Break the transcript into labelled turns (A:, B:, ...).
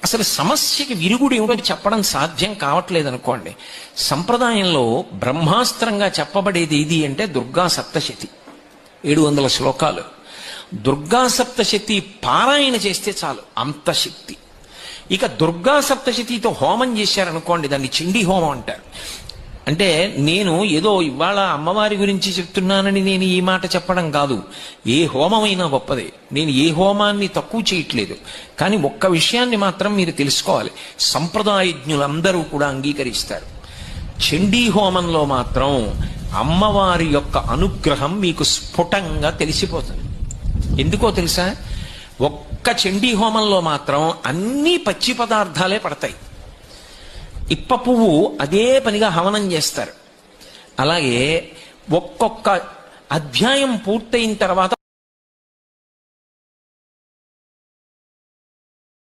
A: అసలు సమస్యకి విరుగుడు ఏమిటో చెప్పడం సాధ్యం కావట్లేదు అనుకోండి. సంప్రదాయంలో బ్రహ్మాస్త్రంగా చెప్పబడేది ఏది అంటే దుర్గా సప్తశతి, 700 శ్లోకాలు. దుర్గా సప్తశతి పారాయణ చేస్తే చాలు, అంత శక్తి. ఇక దుర్గా సప్తశతితో హోమం చేశారనుకోండి, దాన్ని చండీ హోమం అంటారు. అంటే నేను ఏదో ఇవాళ అమ్మవారి గురించి చెప్తున్నానని నేను ఈ మాట చెప్పడం కాదు. ఏ హోమమైనా గొప్పదే, నేను ఏ హోమాన్ని తక్కువ చేయట్లేదు. కానీ ఒక్క విషయాన్ని మాత్రం మీరు తెలుసుకోవాలి, సంప్రదాయజ్ఞులందరూ కూడా అంగీకరిస్తారు. చండీ హోమంలో మాత్రం అమ్మవారి యొక్క అనుగ్రహం మీకు స్ఫుటంగా తెలిసిపోతుంది. ఎందుకో తెలుసా? ఒక్క చండీ హోమంలో మాత్రం అన్ని పచ్చి పదార్థాలే పడతాయి. ఇప్ప పువ్వు అదే పనిగా హవనం చేస్తారు. అలాగే ఒక్కొక్క అధ్యాయం పూర్తయిన తర్వాత